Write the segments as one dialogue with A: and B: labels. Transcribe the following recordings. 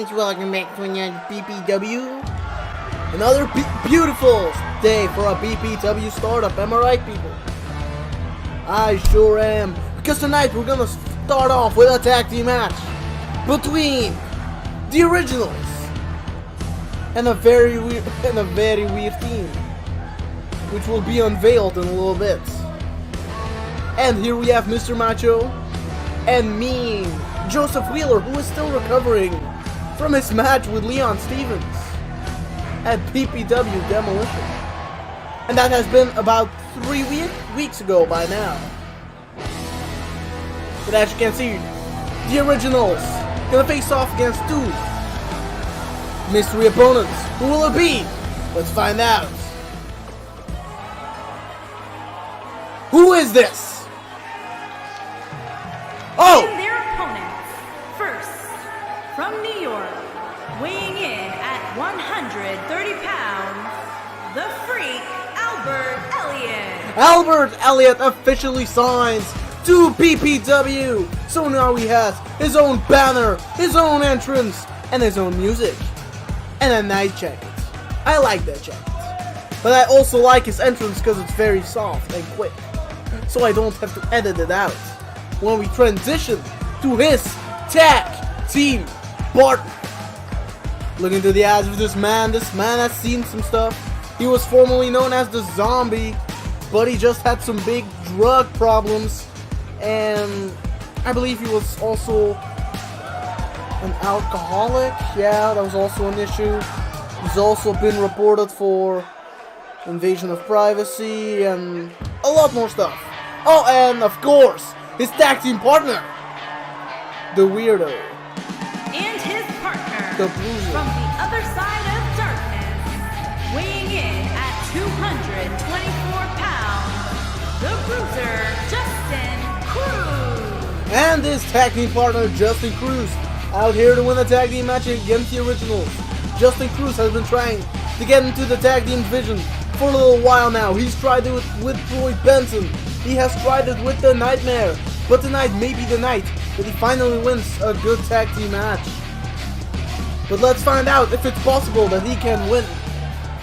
A: fans, welcome back to another BPW. Another beautiful day for a BPW startup, am I right, people? I sure am, because tonight we're gonna start off with a tag team match between the Originals and a very weird team, which will be unveiled in a little bit. And here we have Mr. Macho and me, Joseph Wheeler, who is still recovering from his match with Leon Stevens at PPW Demolition. And that has been about 3 weeks ago by now. But as you can see, the Originals gonna face off against two mystery opponents. Who will it be? Let's find out. Who is this? Oh!
B: And their opponents, first, from New York, weighing in at 130 pounds, the Freak, Albert Elliott.
A: Albert Elliott officially signs to PPW, so now he has his own banner, his own entrance, and his own music, and a night jacket. I like that jacket, but I also like his entrance because it's very soft and quick, so I don't have to edit it out when we transition to his tag team partner. Look into the eyes of this man. This man has seen some stuff. He was formerly known as the Zombie, but he just had some big drug problems, and I believe he was also an alcoholic. Yeah, that was also an issue. He's also been reported for invasion of privacy and a lot more stuff. Oh, and of course, his tag team partner, the Weirdo.
B: And his partner,
A: the Bruiser.
B: From the other side of darkness, weighing in at 224 pounds, the Bruiser, Justin Cruz.
A: And his tag team partner, Justin Cruz, out here to win a tag team match against the Originals. Justin Cruz has been trying to get into the tag team division for a little while now. He's tried it with Floyd Benson. He has tried it with the Nightmare. But tonight may be the night that he finally wins a good tag team match. But let's find out if it's possible that he can win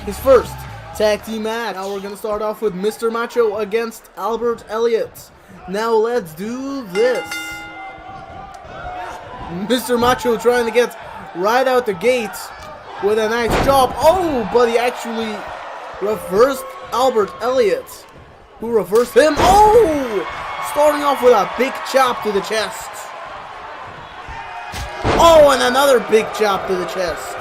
A: his first tag team match. Now we're going to start off with Mr. Macho against Albert Elliott. Now let's do this. Mr. Macho trying to get right out the gate with a nice job. Oh, but he actually reversed Albert Elliott, who reversed him. Oh! Starting off with a big chop to the chest. Oh, and another big chop to the chest.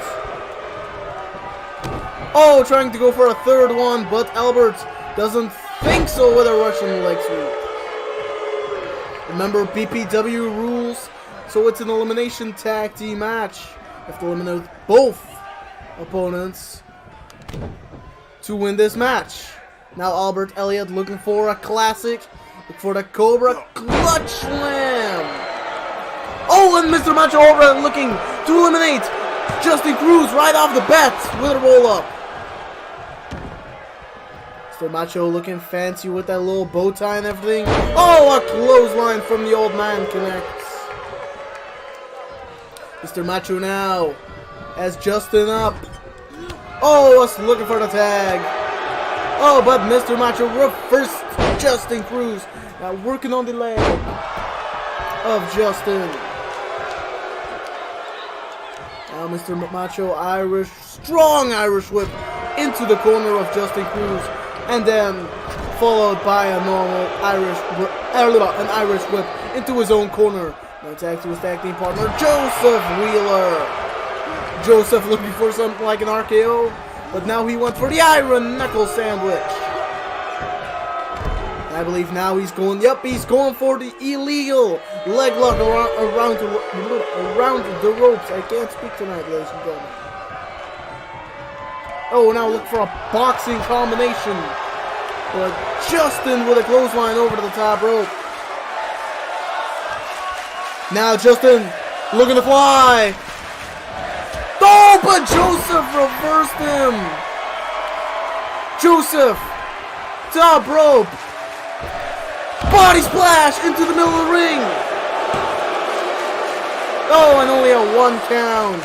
A: Oh, trying to go for a third one, but Albert doesn't think so with a Russian leg sweep. Remember BPW rules, so it's an elimination tag team match. You have to eliminate both opponents to win this match. Now Albert Elliott looking for a classic. Look for the Cobra Clutch Slam. Oh, and Mr. Macho over looking to eliminate Justin Cruz right off the bat with a roll up. Mr. Macho looking fancy with that little bow tie and everything. Oh, a clothesline from the old man connects. Mr. Macho now has Justin up. Oh, was looking for the tag. Oh, but Mr. Macho reversed Justin Cruz. Now working on the leg of Justin. Now Mr. Macho strong Irish whip into the corner of Justin Cruz, and then followed by a normal Irish whip into his own corner. Now tag to his tag team partner, Joseph Wheeler. Joseph looking for something like an RKO, but now he went for the Iron Knuckle Sandwich. I believe now he's going for the illegal leg lock around the ropes. I can't speak tonight, ladies and gentlemen. Oh, now look for a boxing combination. But Justin with a clothesline over to the top rope. Now Justin looking to fly. Oh, but Joseph reversed him. Joseph, top rope. Body splash into the middle of the ring. Oh, and only a 1 count.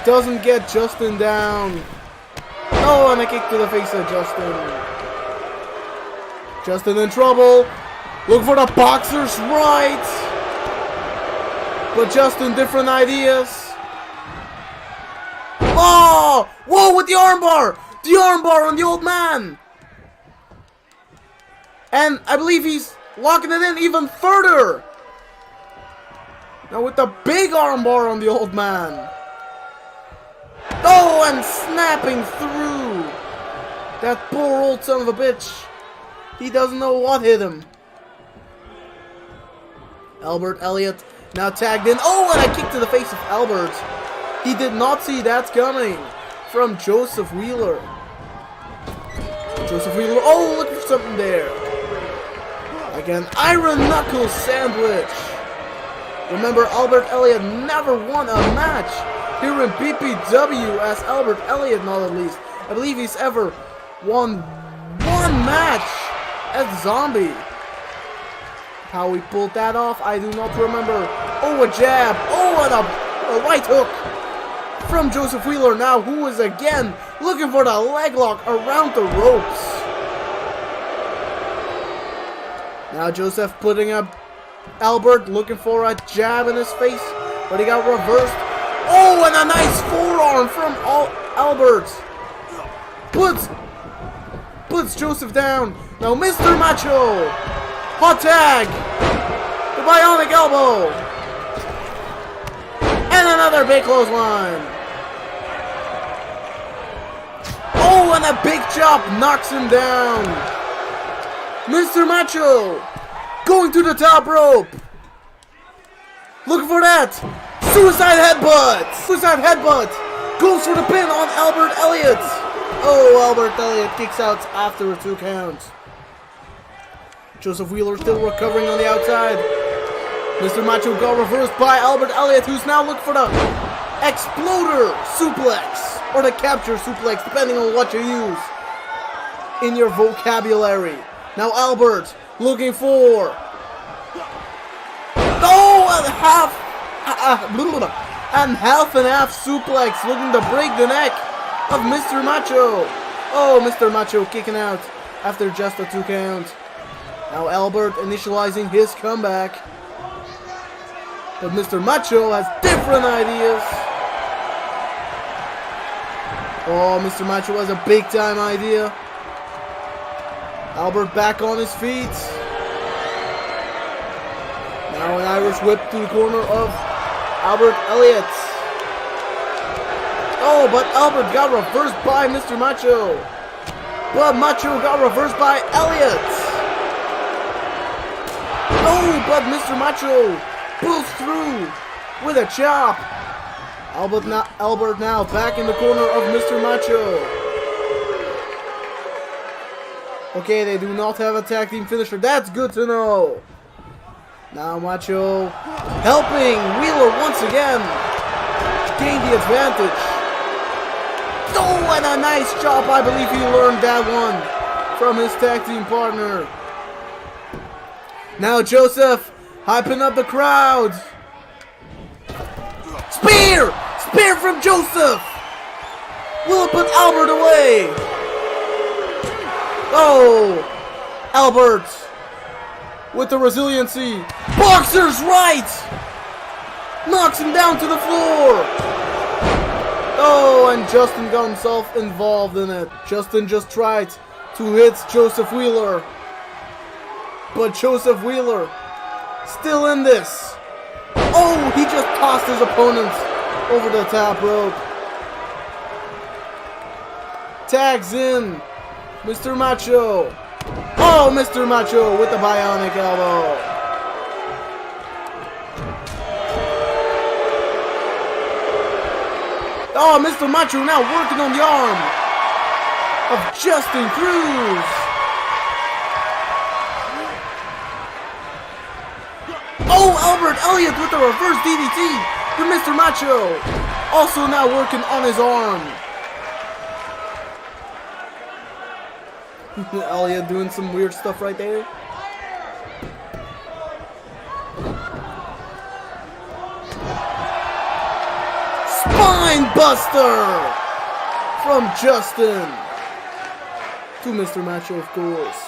A: doesn't get Justin down. Oh, and a kick to the face of Justin. Justin in trouble. Look for the boxer's right. But Justin, different ideas. Oh! Whoa, with the armbar! The armbar on the old man! And I believe he's locking it in even further. Now with the big armbar on the old man. Oh, and snapping through. That poor old son of a bitch. He doesn't know what hit him. Albert Elliott now tagged in. Oh, and a kick to the face of Albert. He did not see that coming from Joseph Wheeler. Joseph Wheeler, oh, look for something there. Again, Iron Knuckle Sandwich. Remember, Albert Elliott never won a match here in BPW as Albert Elliott, not at least. I believe he's ever won one match as Zombie. How he pulled that off, I do not remember. Oh, a jab. Oh, and a right hook from Joseph Wheeler now, who is again looking for the leg lock around the ropes. Now Joseph putting up Albert, looking for a jab in his face, but he got reversed. Oh, and a nice forearm from Albert. Puts Joseph down. Now Mr. Macho. Hot tag. The bionic elbow. And another big clothesline. Oh, and a big chop knocks him down. Mr. Macho going to the top rope. Looking for that. Suicide headbutt. Suicide headbutt. Goes for the pin on Albert Elliott. Oh, Albert Elliott kicks out after a 2 count. Joseph Wheeler still recovering on the outside. Mr. Macho got reversed by Albert Elliott, who's now looking for the Exploder Suplex. Or the Capture Suplex, depending on what you use in your vocabulary. Now Albert looking for... Oh, and half and half suplex, looking to break the neck of Mr. Macho. Oh, Mr. Macho kicking out after just a 2 count. Now Albert initializing his comeback. But Mr. Macho has different ideas. Oh, Mr. Macho has a big time idea. Albert back on his feet. Now an Irish whip to the corner of Albert Elliott. Oh, but Albert got reversed by Mr. Macho. But Macho got reversed by Elliott. Oh, but Mr. Macho pulls through with a chop. Albert now back in the corner of Mr. Macho. Okay, they do not have a tag team finisher. That's good to know. Now Macho helping Wheeler once again gain the advantage. Oh, and a nice chop. I believe he learned that one from his tag team partner. Now Joseph hyping up the crowd. Spear! Spear from Joseph! Will it put Albert away? Oh! Albert with the resiliency. Boxer's right! Knocks him down to the floor. Oh, and Justin got himself involved in it. Justin just tried to hit Joseph Wheeler. But Joseph Wheeler still in this. Oh, he just tossed his opponent over the top rope. Tags in Mr. Macho. Oh, Mr. Macho with the bionic elbow. Oh, Mr. Macho now working on the arm of Justin Cruz. Oh, Albert Elliott with the reverse DDT to Mr. Macho. Also now working on his arm. Elliott doing some weird stuff right there. Spine Buster from Justin to Mr. Macho, of course.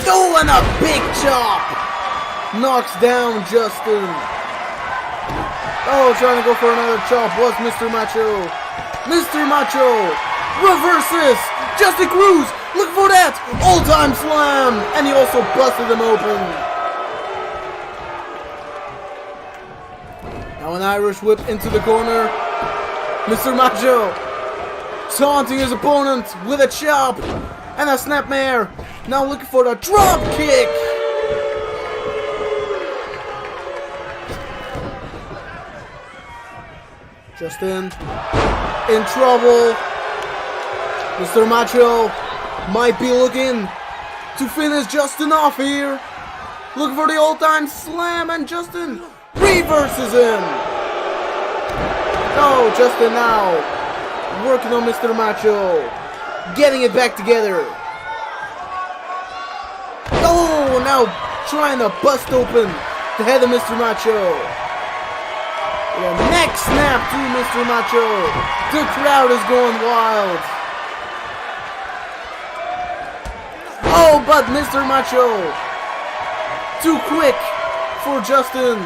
A: Oh, and a big chop! Knocks down Justin. Oh, trying to go for another chop was Mr. Macho. Mr. Macho reverses. Justin Cruz, look for that all-time slam, and he also busted him open. Now an Irish whip into the corner. Mr. Macho taunting his opponent with a chop and a snapmare. Now looking for the drop kick. Justin in trouble. Mr. Macho might be looking to finish Justin off here. Looking for the all-time slam, and Justin reverses him. Oh, Justin now working on Mr. Macho, getting it back together. Oh, now trying to bust open the head of Mr. Macho. The neck snap to Mr. Macho. The crowd is going wild. Oh, but Mr. Macho too quick for Justin.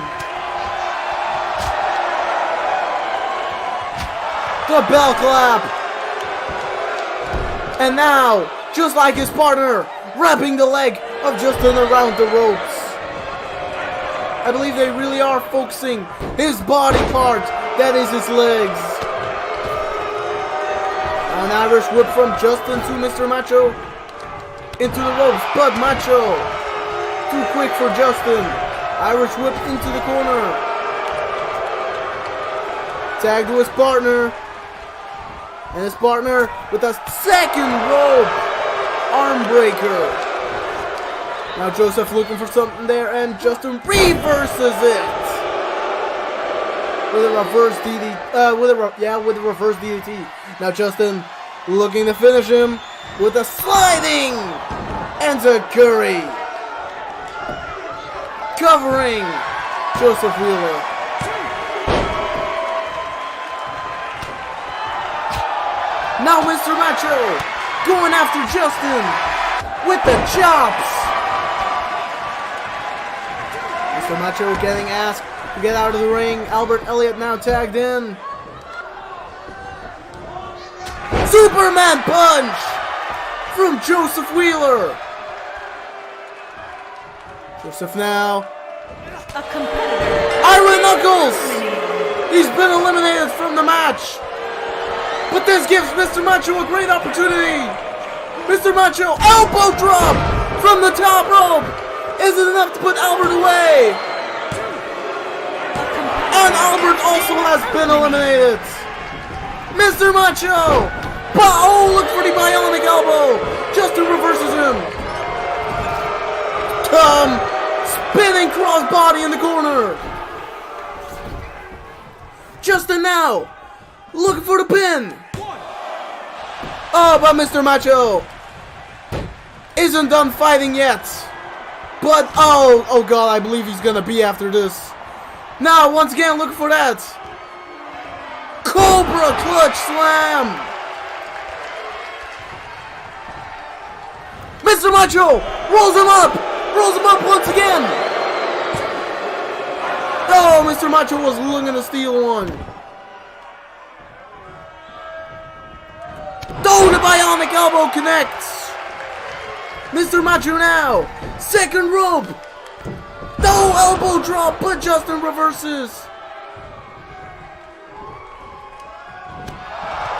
A: The bell clap. And now, just like his partner, wrapping the leg of Justin around the ropes. I believe they really are focusing his body part, that is his legs. An Irish whip from Justin to Mr. Macho. Into the ropes, but Macho too quick for Justin. Irish whip into the corner. Tag to his partner. And his partner with a second rope arm breaker. Now Joseph looking for something there, and Justin reverses it with a reverse DDT. With a reverse DDT. Now Justin looking to finish him with a sliding enziguri, covering Joseph Wheeler. Now Mr. Macho going after Justin with the chops. Mr. Macho getting asked to get out of the ring. Albert Elliott now tagged in. Superman punch from Joseph Wheeler. Joseph now.
B: A competitor.
A: Iron Knuckles. He's been eliminated from the match. But this gives Mr. Macho a great opportunity. Mr. Macho elbow drop from the top rope. Isn't enough to put Albert away. And Albert also has been eliminated. Mr. Macho. Oh, look for the bionic elbow. Justin reverses him. Spinning crossbody in the corner. Justin now looking for the pin. Oh, but Mr. Macho isn't done fighting yet. But, oh God, I believe he's gonna be after this. Now, once again, looking for that Cobra Clutch Slam. Mr. Macho rolls him up once again. Oh, Mr. Macho was looking to steal one. Oh, the bionic elbow connects. Mr. Macho now, second rope. No elbow drop, but Justin reverses.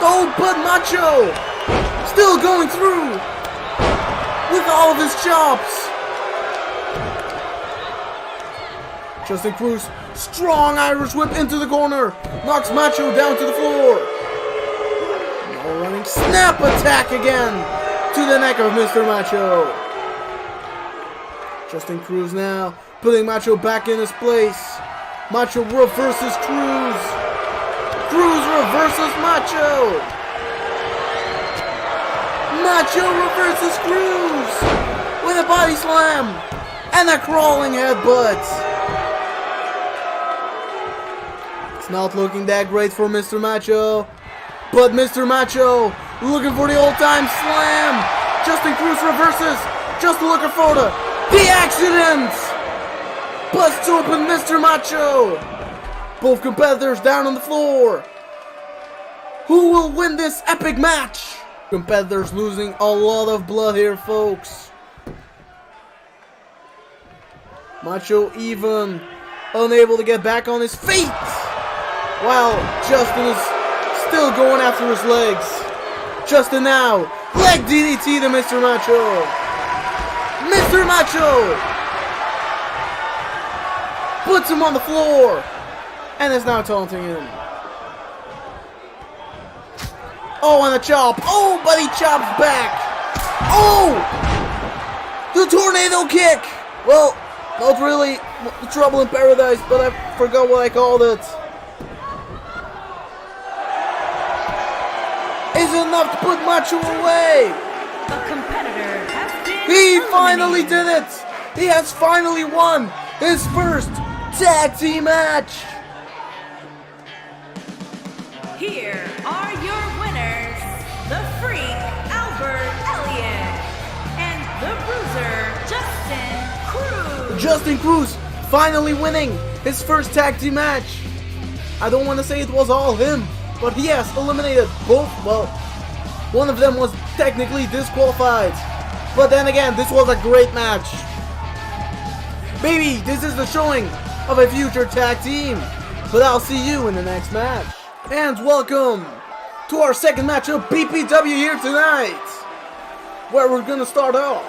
A: Oh, but Macho still going through with all of his chops. Justin Cruz, strong Irish whip into the corner, knocks Macho down to the floor. Now running snap attack again to the neck of Mr. Macho. Justin Cruz now putting Macho back in his place. Macho reverses Cruz. Cruz reverses Macho. Macho reverses Cruz. body slam and a crawling headbutt. It's not looking that great for Mr. Macho, but Mr. Macho looking for the old-time slam. Justin Cruz reverses, just looking for the accident. Busts open Mr. Macho. Both competitors down on the floor. Who will win this epic match? Competitors losing a lot of blood here, folks. Macho even unable to get back on his feet, while Justin is still going after his legs. Justin now, leg DDT to Mr. Macho. Mr. Macho puts him on the floor and is now taunting him. Oh, and a chop. Oh, but he chops back. Oh! The tornado kick. Well, not really trouble in paradise, but I forgot what I called it. Is enough to put Macho away.
B: A competitor has been
A: He finally did it. He has finally won his first tag team match.
B: Here are your winners, the Freak, Albert Elliott, and the Bruiser, Justin Cruz.
A: Justin Cruz finally winning his first tag team match. I don't want to say it was all him, but he has eliminated both. Well, one of them was technically disqualified, but then again, this was a great match. Maybe this is the showing of a future tag team, but I'll see you in the next match. And welcome to our second match of BPW here tonight, where we're gonna start off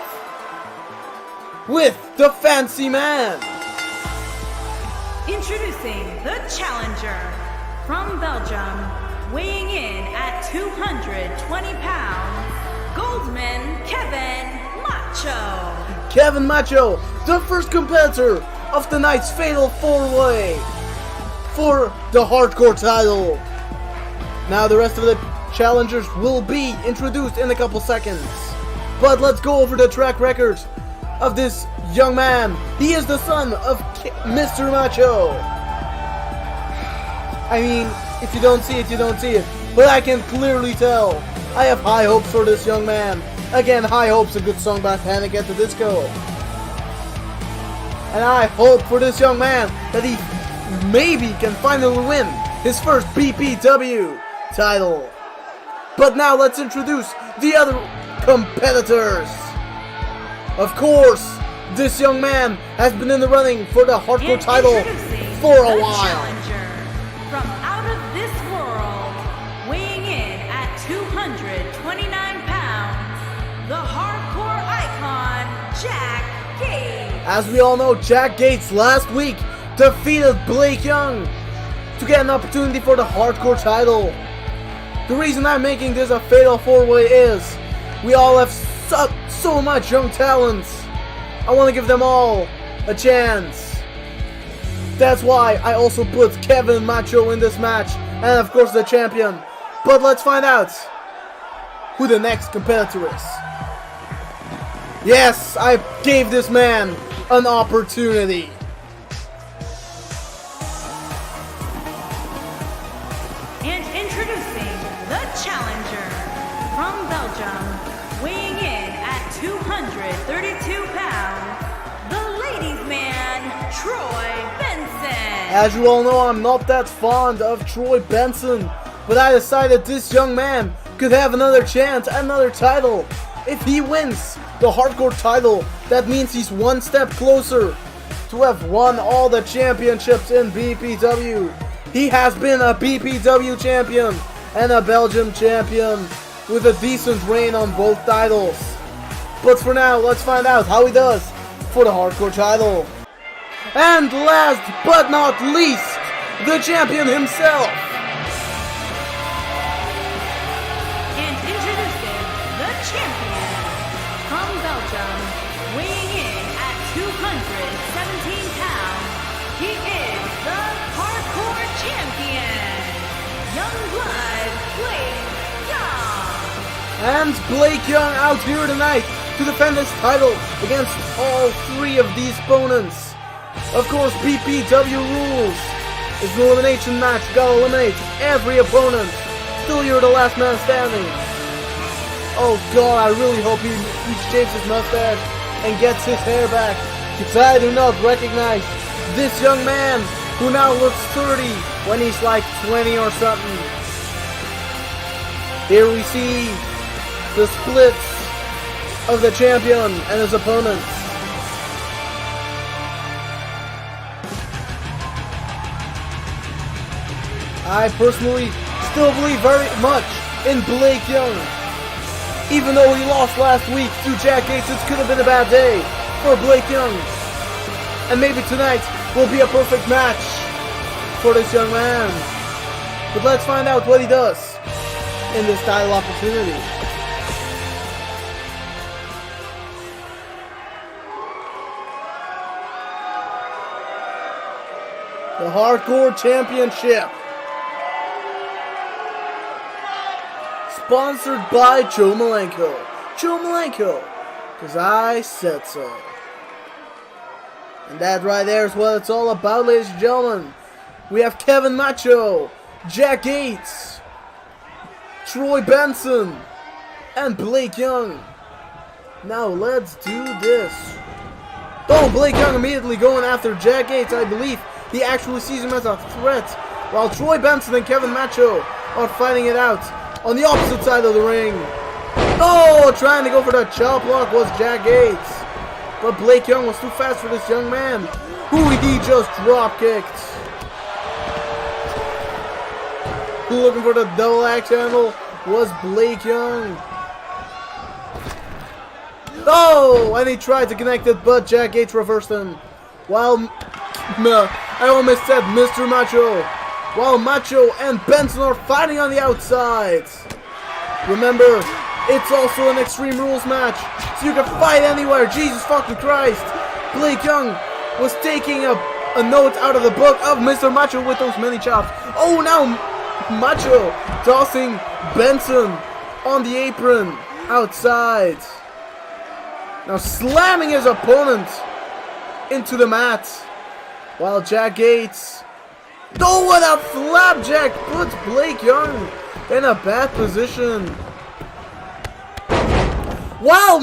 A: with the Fancy Man.
B: Introducing the challenger from Belgium, weighing in at 220 pounds, Goldman Kevin Macho.
A: Kevin Macho, the first competitor of tonight's Fatal 4-Way for the Hardcore title. Now the rest of the challengers will be introduced in a couple seconds. But let's go over the track record of this young man. He is the son of Mr. Macho. I mean, if you don't see it, you don't see it. But I can clearly tell. I have high hopes for this young man. Again, High Hope's a good song by Panic at the Disco. And I hope for this young man that he maybe can finally win his first BPW title. But now let's introduce the other competitors. Of course, this young man has been in the running for the Hardcore title for a while.
B: Challenger from out of this world, weighing in at 229 pounds, the Hardcore icon, Jack Gates.
A: As we all know, Jack Gates last week defeated Blake Young to get an opportunity for the Hardcore title. The reason I'm making this a Fatal 4-Way is we all have so much young talents. I want to give them all a chance. That's why I also put Kevin Macho in this match, and of course the champion. But let's find out who the next competitor is. Yes, I gave this man an opportunity.
B: And introducing the challenger from Belgium, weighing in at 232 pounds, the ladies' man, Troy Benson.
A: As you all know, I'm not that fond of Troy Benson, but I decided this young man could have another chance, another title. If he wins the Hardcore title, that means he's one step closer to have won all the championships in BPW. He has been a BPW champion and a Belgium champion with a decent reign on both titles. But for now, let's find out how he does for the Hardcore title. And last but not least, the champion himself.
B: And introducing the champion from Belgium, weighing in at 217 pounds, he is the Hardcore champion, Youngblood Blake Young.
A: And Blake Young out here tonight to defend his title against all three of these opponents. Of course, PPW rules. It's an elimination match. You gotta eliminate every opponent. Still, you're the last man standing. Oh god, I really hope he shaves his mustache and gets his hair back, because I do not recognize this young man who now looks 30 when he's like 20 or something. Here we see the splits of the champion and his opponents. I personally still believe very much in Blake Young. Even though he lost last week to Jack Gates, this could have been a bad day for Blake Young. And maybe tonight will be a perfect match for this young man. But let's find out what he does in this title opportunity. The Hardcore Championship. Sponsored by Joe Malenko. Joe Malenko, because I said so. And that right there is what it's all about, ladies and gentlemen. We have Kevin Macho, Jack Gates, Troy Benson, and Blake Young. Now let's do this. Oh, Blake Young immediately going after Jack Gates. I believe he actually sees him as a threat, while Troy Benson and Kevin Macho are fighting it out on the opposite side of the ring. Oh, trying to go for that chop block was Jack Gates. But Blake Young was too fast for this young man, who he just drop kicked. Looking for the double axe handle was Blake Young. Oh, and he tried to connect it, but Jack Gates reversed him. While, I almost said Mr. Macho. While Macho and Benson are fighting on the outside. Remember, it's also an Extreme Rules match, so you can fight anywhere. Jesus fucking Christ. Blake Young was taking a note out of the book of Mr. Macho with those many chops. Oh, now Macho tossing Benson on the apron outside. Now slamming his opponent into the mat. While Jack Gates, oh, what a flapjack, puts Blake Young in a bad position. While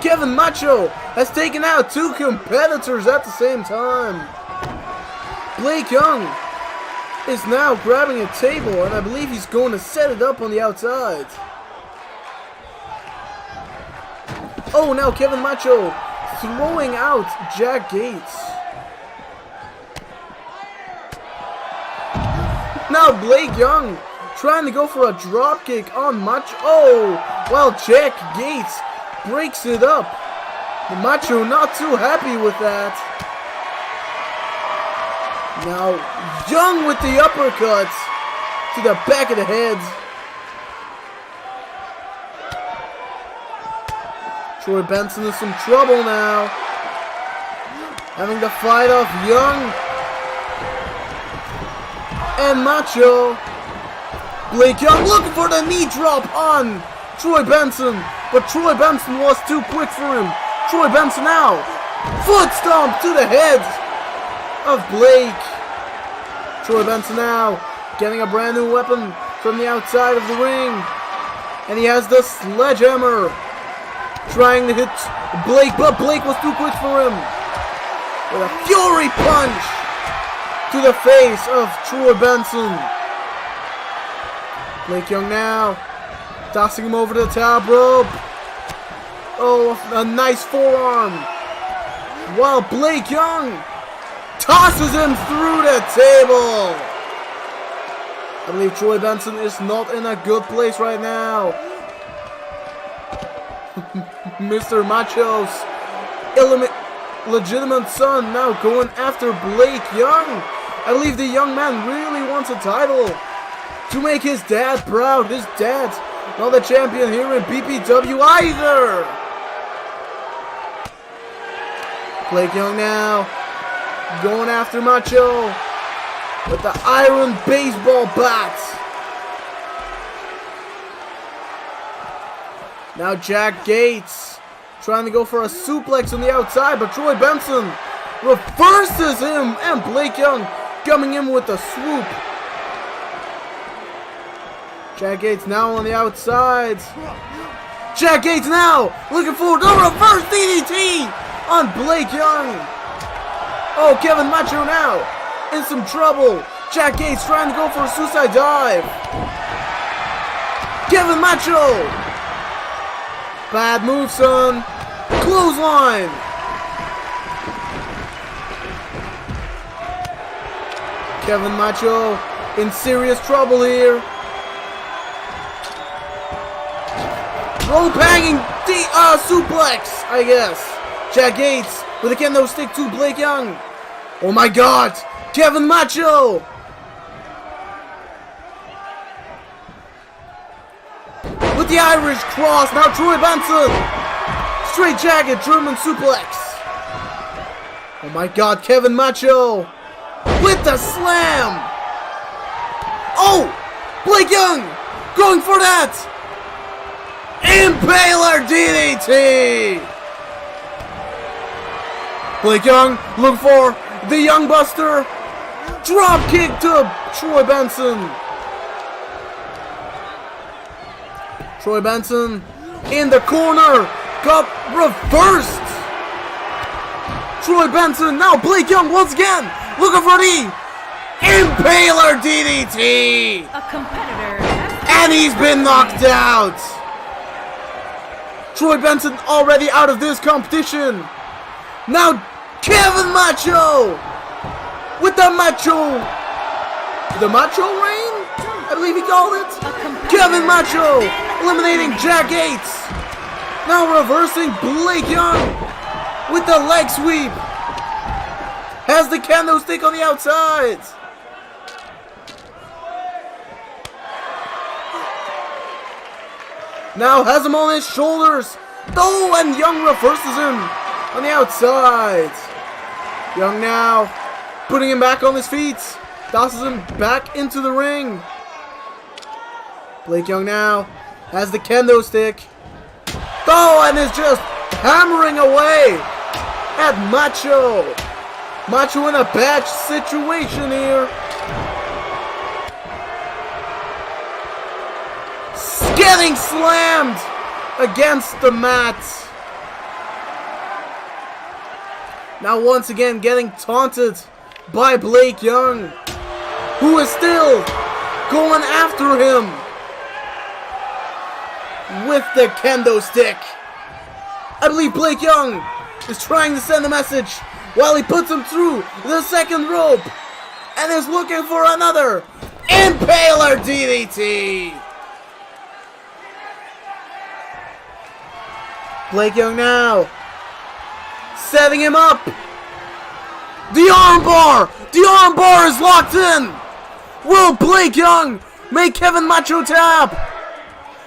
A: Kevin Macho has taken out two competitors at the same time. Blake Young is now grabbing a table, and I believe he's going to set it up on the outside. Oh, now Kevin Macho throwing out Jack Gates. Now Blake Young trying to go for a dropkick on Macho. Oh, while Jack Gates breaks it up. The Macho not too happy with that. Now Young with the uppercuts to the back of the head. Troy Benson is in trouble now. Having the fight off Young and Macho. Blake Young looking for the knee drop on Troy Benson, but Troy Benson was too quick for him. Troy Benson now, foot stomp to the head of Blake. Troy Benson now getting a brand new weapon from the outside of the ring, and he has the sledgehammer, trying to hit Blake, but Blake was too quick for him. With a fury punch to the face of Troy Benson. Blake Young now tossing him over the top rope. Oh, a nice forearm. While Blake Young tosses him through the table. I believe Troy Benson is not in a good place right now. Mr. Macho's legitimate son now going after Blake Young. I believe the young man really wants a title to make his dad proud. His dad, not the champion here in PPW either. Blake Young now going after Macho with the iron baseball bat. Now Jack Gates trying to go for a suplex on the outside, but Troy Benson reverses him, and Blake Young coming in with a swoop. Jack Gates now on the outside. Jack Gates now looking for the reverse DDT on Blake Young. Oh, Kevin Macho now in some trouble. Jack Gates trying to go for a suicide dive. Kevin Macho. Bad move, son. Clothesline. Kevin Macho in serious trouble here. Rope hanging suplex, I guess. Jack Gates with a kendo stick to Blake Young. Oh my God, Kevin Macho. With the Irish cross, now Troy Benson. Straight jacket, German suplex. Oh my God, Kevin Macho. With the slam. Oh, Blake Young going for that. Impaler DDT. Blake Young looking for the Young Buster. Drop kick to Troy Benson. Troy Benson in the corner. Got reversed. Troy Benson, now Blake Young once again. Looking for the Impaler DDT.
B: A competitor.
A: And he's been knocked out. Troy Benson already out of this competition. Now Kevin Macho with the Macho Reign, I believe he called it. Kevin Macho eliminating Jack Gates. Now reversing Blake Young with the leg sweep. Has the kendo stick on the outside. Now has him on his shoulders. Oh, and Young reverses him on the outside. Young now putting him back on his feet. Tosses him back into the ring. Blake Young now has the kendo stick. Oh, and is just hammering away at Macho. Macho in a bad situation here. Getting slammed against the mat. Now once again getting taunted by Blake Young, who is still going after him with the kendo stick. I believe Blake Young is trying to send a message while he puts him through the second rope and is looking for another Impaler DDT. Blake Young now setting him up. The armbar! The armbar is locked in! Will Blake Young make Kevin Macho tap?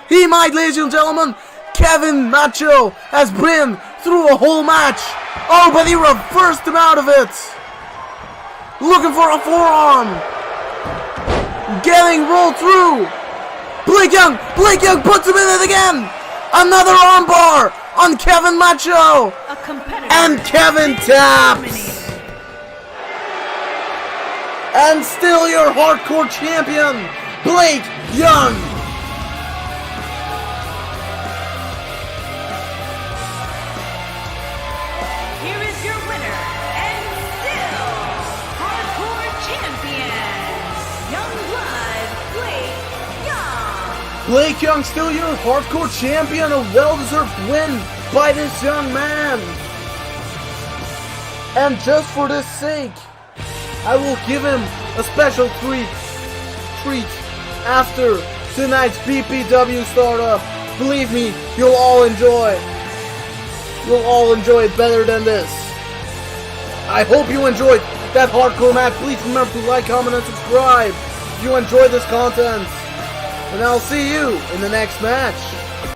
A: He might, ladies and gentlemen. Kevin Macho has been through a whole match. Oh, but he reversed him out of it. Looking for a forearm. Getting rolled through. Blake Young puts him in it again. Another armbar on Kevin Macho. And Kevin taps. And still your hardcore champion, Blake Young.
B: Here is your winner, and still hardcore champion, Youngblood Blake Young.
A: Blake Young still your hardcore champion, a well-deserved win by this young man. And just for this sake, I will give him a special treat after tonight's BPW startup. Believe me, you'll all enjoy it better than this. I hope you enjoyed that hardcore match. Please remember to like, comment, and subscribe if you enjoyed this content. And I'll see you in the next match.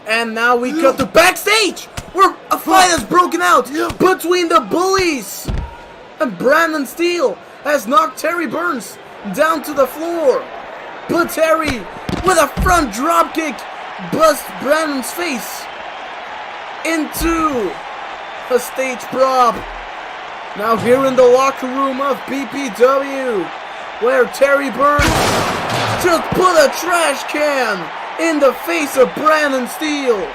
A: And now we cut to backstage, where a fight has broken out between the Bullies. And Brandon Steele has knocked Terry Burns down to the floor. But Terry, with a front dropkick busts Brandon's face into a stage prop. Now here in the locker room of BPW, where Terry Burns just put a trash can in the face of Brandon Steele.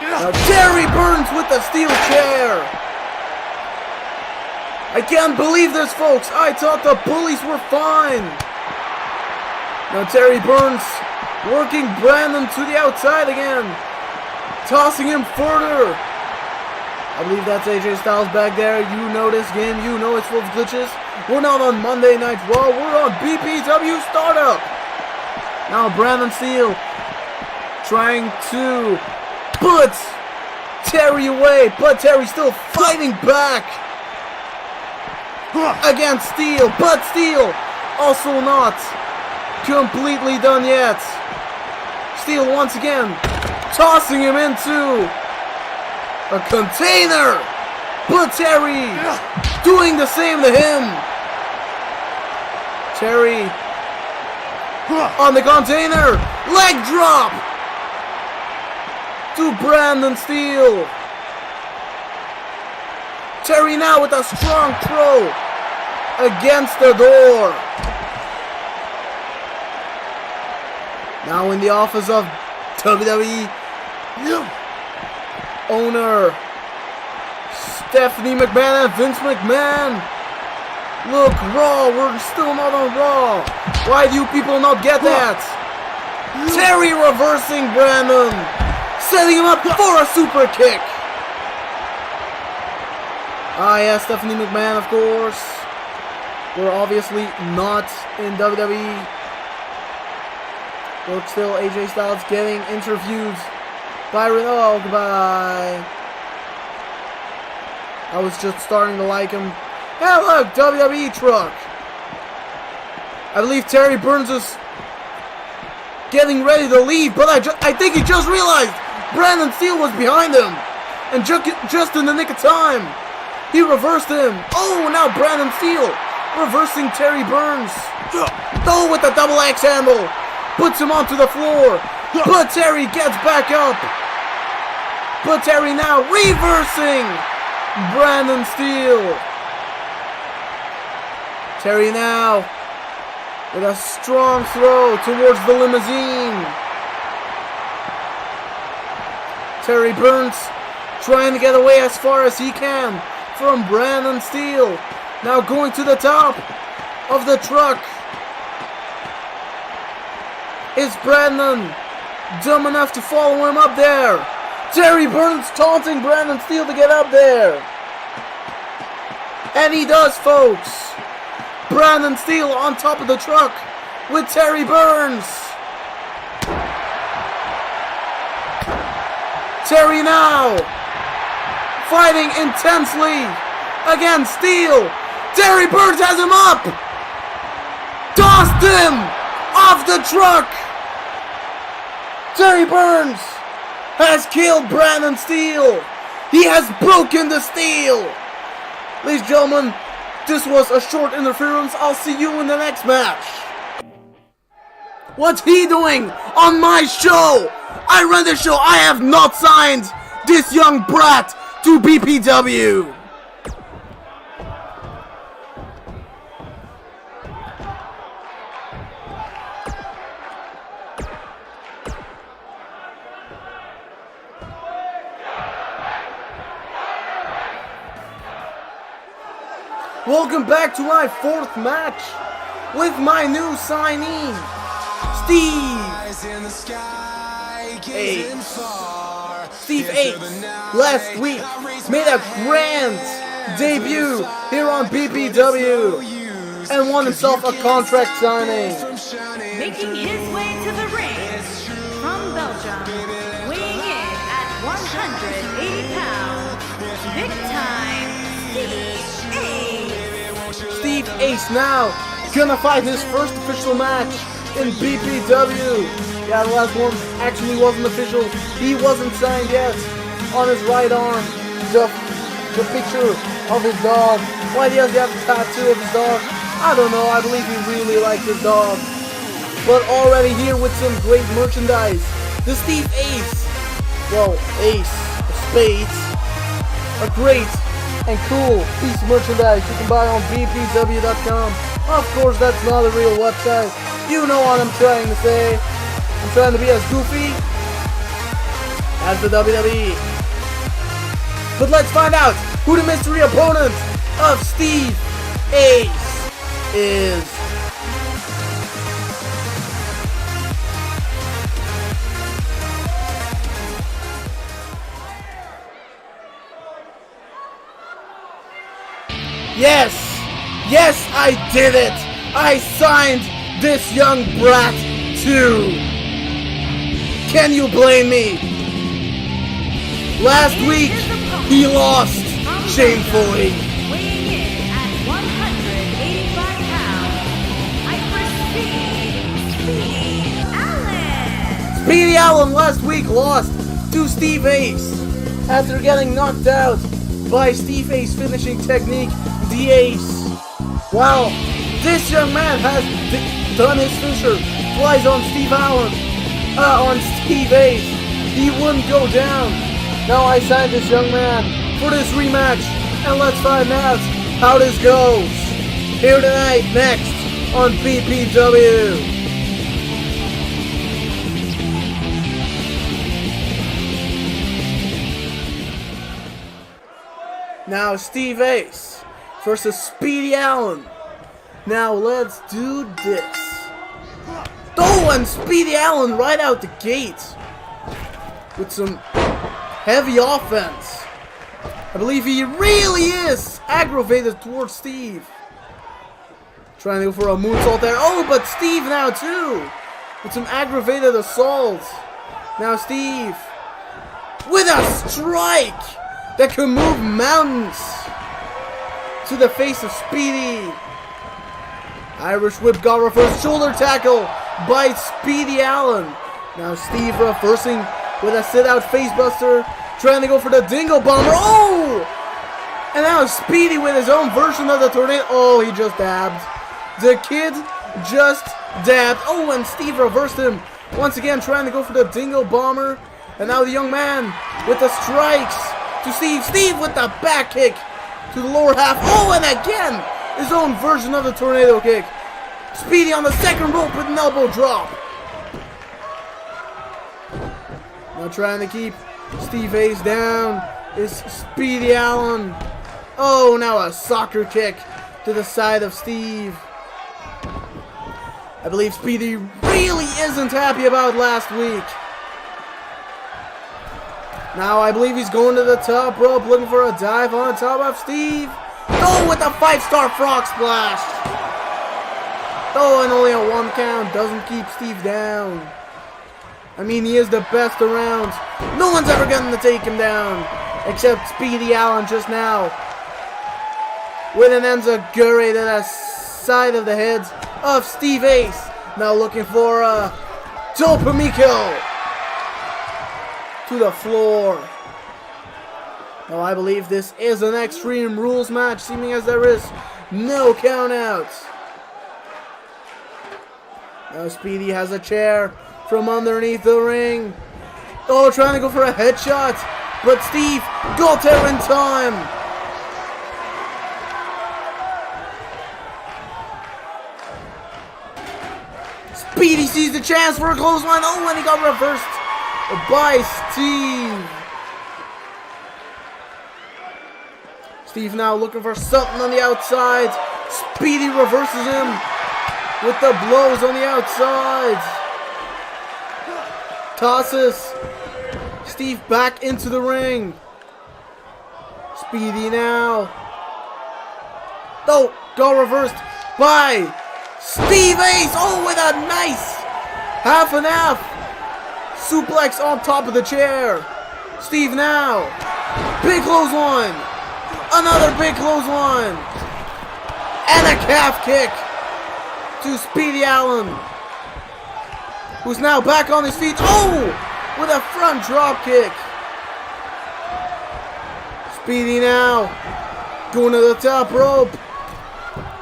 A: Now Terry Burns with the steel chair. I can't believe this, folks. I thought the bullies were fine. Now Terry Burns working Brandon to the outside again, tossing him further. I believe that's AJ Styles back there. You know this game. You know it's full of glitches. We're not on Monday Night Raw. We're on BPW Startup. Now Brandon Steele trying to put Terry away, but Terry's still fighting back against Steele. But Steele also not completely done yet. Steele once again tossing him into a container, but Terry doing the same to him. Terry on the container, leg drop to Brandon Steele. Terry now with a strong throw against the door. Now in the office of WWE owner Stephanie McMahon and Vince McMahon. Look, Raw, we're still not on Raw. Why do you people not get that? Terry reversing Brandon, setting him up for a super kick. Ah, yeah, Stephanie McMahon, of course. We're obviously not in WWE. But still, AJ Styles getting interviewed by Renault. Goodbye. I was just starting to like him. Hey, look, WWE truck. I believe Terry Burns is getting ready to leave, but I think he just realized Brandon Steele was behind him, and just in the nick of time, he reversed him. Oh, now Brandon Steele reversing Terry Burns. Oh, with the double axe handle, puts him onto the floor, but Terry gets back up. But Terry now reversing Brandon Steele. Terry now with a strong throw towards the limousine. Terry Burns trying to get away as far as he can from Brandon Steele. Now going to the top of the truck. Is Brandon dumb enough to follow him up there? Terry Burns taunting Brandon Steele to get up there. And he does, folks. Brandon Steele on top of the truck with Terry Burns. Terry now fighting intensely against Steele. Terry Burns has him up. Tossed him off the truck. Terry Burns has killed Brandon Steele. He has broken the steel. Ladies and gentlemen, this was a short interference. I'll see you in the next match. What's he doing on my show? I run the show. I have not signed this young brat to BPW. Welcome back to my fourth match with my new signee, Steve Ace. Steve Ace last week made a grand debut here on BPW and won himself a contract signing.
B: Making his way to the ring from Belgium, weighing in at 180 pounds, big time Steve Ace.
A: Steve Ace now gonna fight his first official match in BPW. Yeah, the last one actually wasn't official. He wasn't signed yet. On his right arm, the picture of his dog. Why does he have the tattoo of his dog? I don't know. I believe he really likes his dog. but already here with some great merchandise. The Steve Ace, well, Ace of Spades, a great and cool piece of merchandise you can buy on bpw.com. Of course, that's not a real website. You know what I'm trying to say. I'm trying to be as goofy as the WWE. But let's find out who the mystery opponent of Steve Ace is. Yes, I did it! I signed this young brat too! Can you blame me? Last week, he lost shamefully.
B: Weighing in at 185 pounds, I proceed, Speedy Allen.
A: Speedy Allen last week lost to Steve Ace after getting knocked out by Steve Ace finishing technique, the Ace. Wow, this young man has done his finisher twice on Steve Ace. He wouldn't go down. Now I signed this young man for this rematch, and let's find out how this goes. Here tonight, next on BPW. Now Steve Ace versus Speedy Allen. Now let's do this. Oh, and Speedy Allen right out the gate with some heavy offense. I believe he really is aggravated towards Steve. Trying to go for a moonsault there. Oh, but Steve now too with some aggravated assault. Now Steve with a strike that can move mountains to the face of Speedy. Irish whip got reversed shoulder tackle by Speedy Allen. Now Steve reversing with a sit-out facebuster, trying to go for the dingo bomber. Oh! And now Speedy with his own version of the tornado. Oh, he just dabbed. The kid just dabbed. Oh, and Steve reversed him once again, trying to go for the dingo bomber. And now the young man with the strikes to Steve. Steve with the back kick to the lower half. Oh, and again, his own version of the tornado kick. Speedy on the second rope with an elbow drop. Now trying to keep Steve Ace down is Speedy Allen. Oh, now a soccer kick to the side of Steve. I believe Speedy really isn't happy about last week. Now I believe he's going to the top rope looking for a dive on top of Steve. Oh, with a 5-star frog splash. Oh, and only a 1 count doesn't keep Steve down. I mean, he is the best around. No one's ever going to take him down except Speedy Allen just now. With an enziguri to the side of the head of Steve Ace. Now looking for a Topamiko to the floor. Now I believe this is an Extreme Rules match, seeming as there is no countouts. Now Speedy has a chair from underneath the ring. Oh, trying to go for a headshot, but Steve got there in time. Speedy sees the chance for a clothesline. Oh, and he got reversed by Steve. Steve now looking for something on the outside. Speedy reverses him with the blows on the outside. Tosses Steve back into the ring. Speedy now. Oh, got reversed by Steve Ace. Oh, with a nice half and half suplex on top of the chair. Steve now. Big clothesline. Another big clothesline. And a calf kick to Speedy Allen, who's now back on his feet. Oh, with a front drop kick. Speedy now going to the top rope.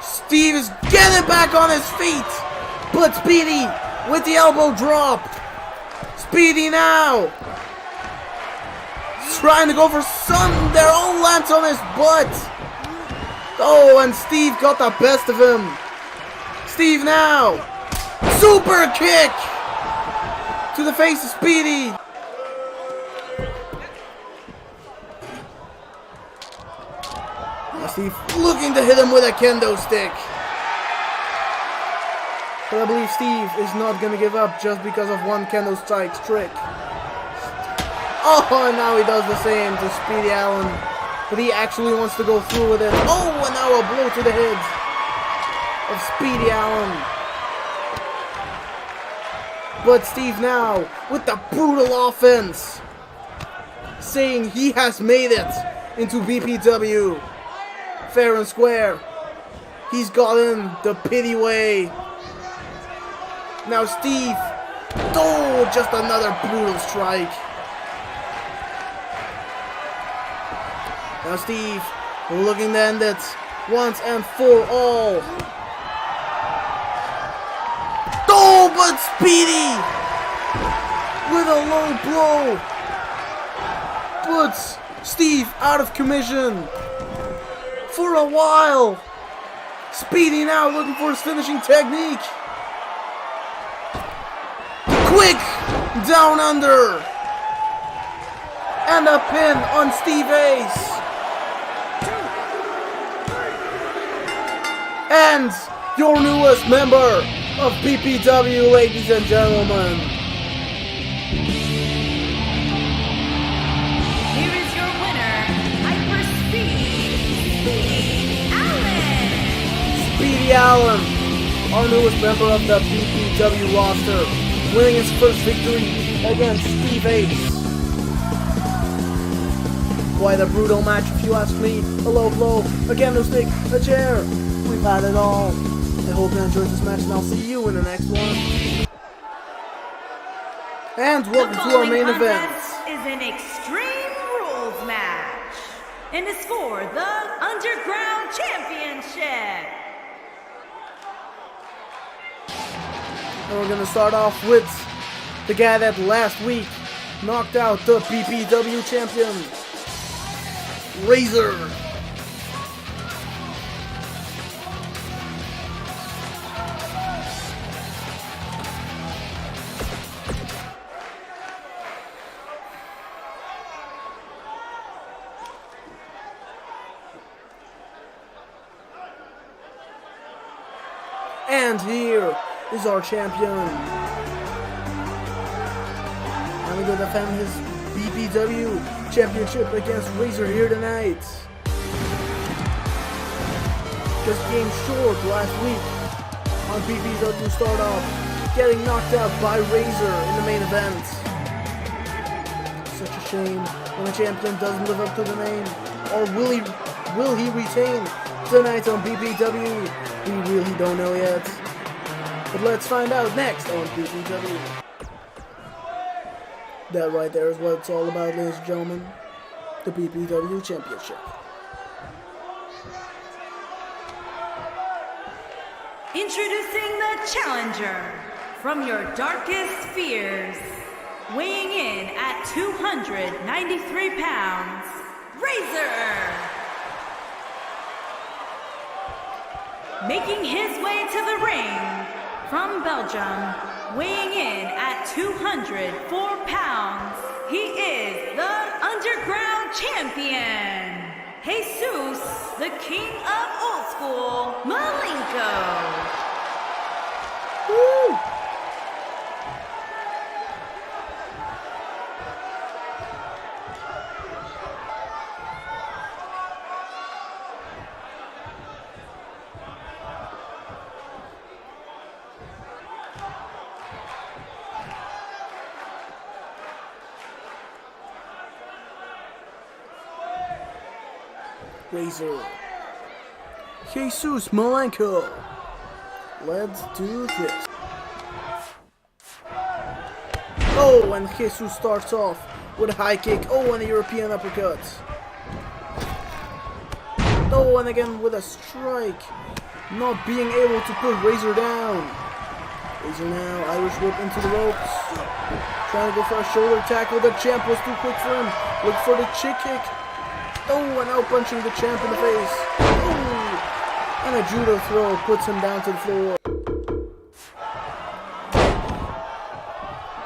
A: Steve is getting back on his feet, but Speedy with the elbow drop. Speedy now. Trying to go for something there. Oh, lands on his butt. Oh, and Steve got the best of him. Steve now. Super kick to the face of Speedy. Now Steve looking to hit him with a kendo stick. But I believe Steve is not going to give up just because of one kendo strike's trick. Oh, and now he does the same to Speedy Allen. But he actually wants to go through with it. Oh, and now a blow to the head of Speedy Allen. But Steve now with the brutal offense, saying he has made it into BPW. Fair and square. He's gotten the pity way. Now Steve. Oh, just another brutal strike. Now Steve looking to end it once and for all. Oh, but Speedy with a low blow puts Steve out of commission for a while. Speedy now looking for his finishing technique. Quick down under and a pin on Steve Ace. And your newest member of BPW, ladies and gentlemen.
B: Here is your winner, Hyper Speedy Allen.
A: Speedy Allen, our newest member of the BPW roster, winning his first victory against Steve Ace. Quite a brutal match if you ask me. A low blow, a candlestick, a chair. We've had it all. I hope you enjoyed this match and I'll see you in the next one. And welcome to our main event.
B: Is an Extreme Rules match and is for the Underground Championship.
A: And we're gonna start off with the guy that last week knocked out the BPW champion, Razor. And here is our champion. And we're going to defend his BPW championship against Razor here tonight. Just came short last week on BPW start off, getting knocked out by Razor in the main event. Such a shame when a champion doesn't live up to the name. Or will he retain tonight on BPW? We really don't know yet. But let's find out next on BPW. That right there is what it's all about, ladies and gentlemen. The BPW Championship.
B: Introducing the challenger from your darkest fears, weighing in at 293 pounds, Razor. Making his way to the ring from Belgium, weighing in at 204 pounds, he is the Underground Champion, Jesus, the King of Old School, Malenko.
A: Woo! Razor. Jesus Malenko. Let's do this. Oh, and Jesus starts off with a high kick. Oh, and a European uppercut. Oh, and again with a strike. Not being able to put Razor down. Razor now, Irish whip into the ropes. Trying to go for a shoulder tackle. The champ was too quick for him. Look for the chick kick. Oh, and out punching the champ in the face. Oh, and a judo throw puts him down to the floor.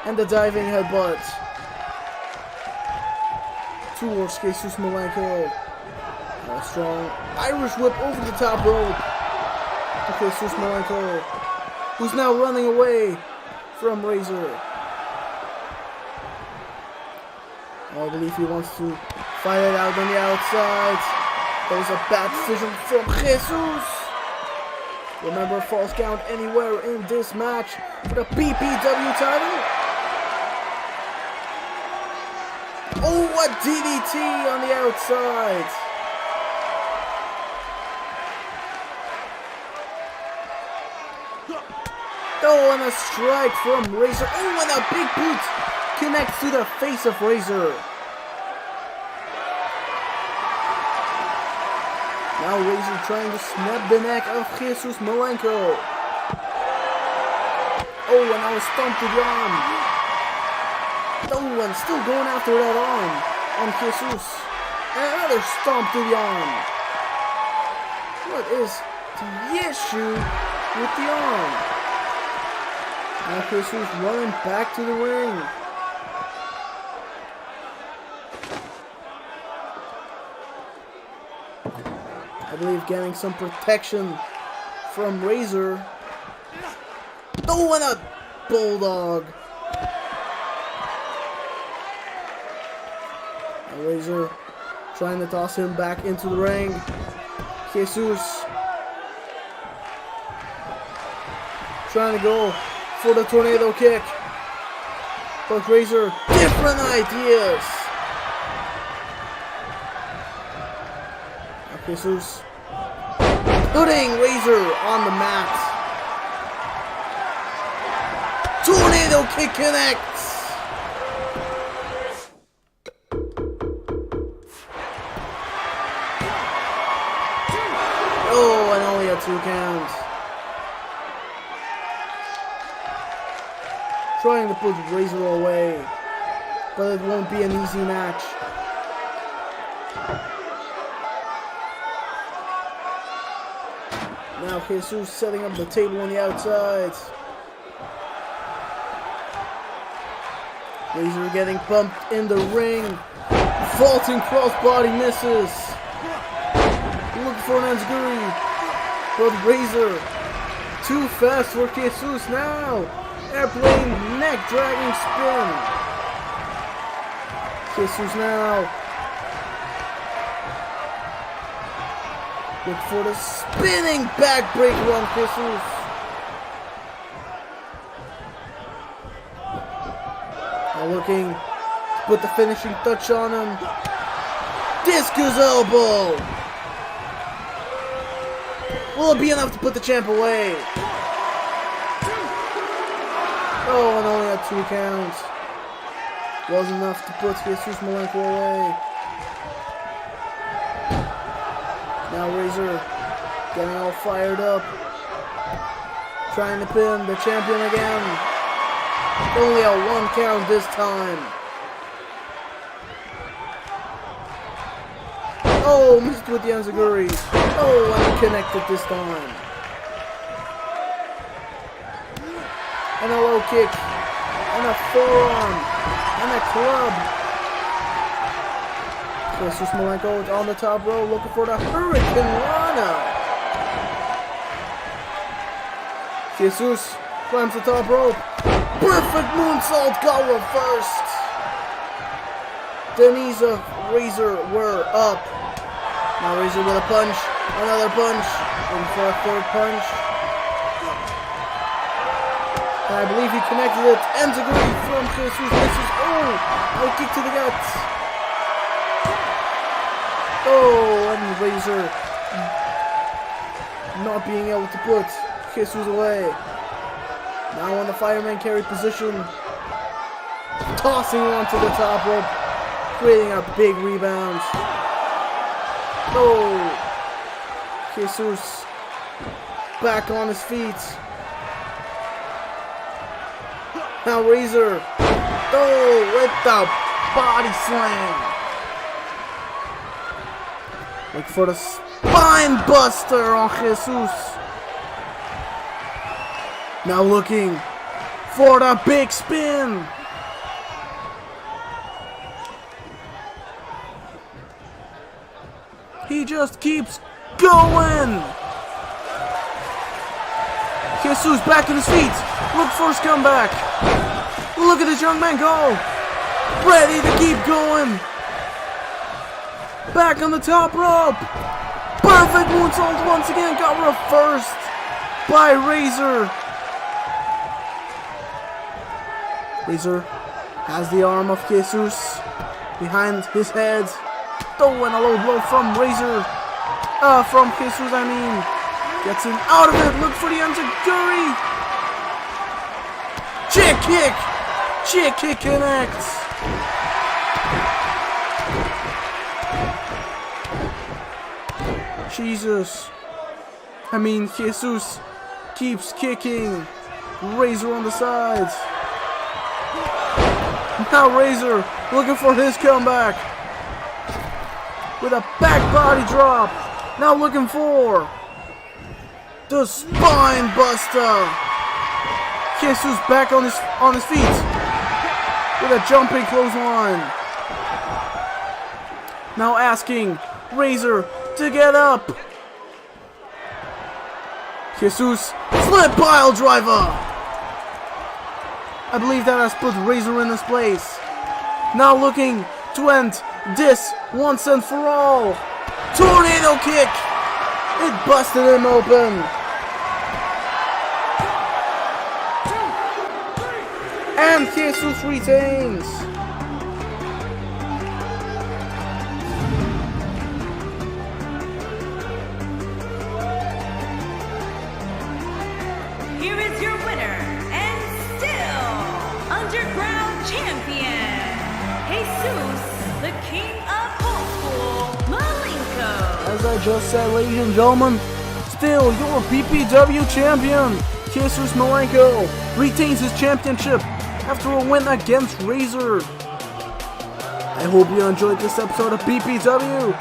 A: And the diving headbutt towards Jesus Malenko. Strong Irish whip over the top rope to Jesus Malenko, who's now running away from Razor. I believe he wants to fight it out on the outside. That was a bad decision from Jesus. Remember, false count anywhere in this match for the PPW title. Oh, a DDT on the outside. Oh, and a strike from Razor. Oh, and a big boot connects to the face of Razor. Now Razor trying to snap the neck of Jesus Malenko. Oh, and now a stomp to the arm. Oh, and still going after that arm on Jesus. And another stomp to the arm. What is the issue with the arm? Now Jesus running back to the ring. I believe getting some protection from Razor. Oh, and a bulldog. Now Razor trying to toss him back into the ring. Jesus trying to go for the tornado kick. But Razor, different ideas. Jesus putting Razor on the mat. Tornado kick connects. Oh, and only a 2 count. Trying to put Razor away, but it won't be an easy match. Now Jesus setting up the table on the outside. Razor getting bumped in the ring. Vaulting crossbody misses. Looking for an enziguri. But Razor too fast for Jesus now. Airplane neck dragging spin. Jesus now. Look for the spinning backbreaker on Jesus. Now looking to put the finishing touch on him. Discus elbow. Will it be enough to put the champ away? Oh, and only at 2 counts. Wasn't enough to put Jesus Malenko away. Now Razor getting all fired up. Trying to pin the champion again. Only a 1 count this time. Oh, missed with the enziguri. Oh, and connected this time. And a low kick. And a forearm. And a club. Jesus Malenko on the top row looking for the Hurricane Rana. Jesus climbs the top rope. Perfect moonsault got reversed. The knees of Razor were up. Now Razor with a punch. Another punch. And for a 3rd punch. And I believe he connected it. Enziguri from Jesus misses. Oh! A kick to the guts. Oh, and Razor not being able to put Jesus away. Now on the fireman carry position. Tossing onto the top rope. Creating a big rebound. Oh, Jesus back on his feet. Now Razor. Oh, with the body slam. Look for the spine buster on Jesus. Now looking for the big spin. He just keeps going. Jesus back on his feet. Look for his comeback. Look at this young man go. Ready to keep going. Back on the top rope. Perfect moonsault once again. Got reversed by Razor. Razor has the arm of Jesus behind his head. Throwing a low blow from Razor. From Jesus, I mean. Gets him out of it. Look for the enziguri. Chick kick. Chick kick connects. Jesus keeps kicking. Razor on the sides. Now Razor looking for his comeback with a back body drop. Now looking for the spine buster. Jesus back on his feet with a jumping clothesline. Now asking Razor to get up. Jesus slip pile driver. I believe that has put Razor in his place. Now looking to end this once and for all. Tornado kick. It busted him open. And Jesus retains.
B: Here is your winner and still underground champion, Jesus, the King of Old School, Malenko.
A: As I just said, ladies and gentlemen, still your BPW champion, Jesus Malenko, retains his championship after a win against Razor. I hope you enjoyed this episode of BPW,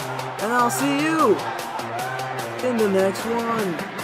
A: and I'll see you in the next one.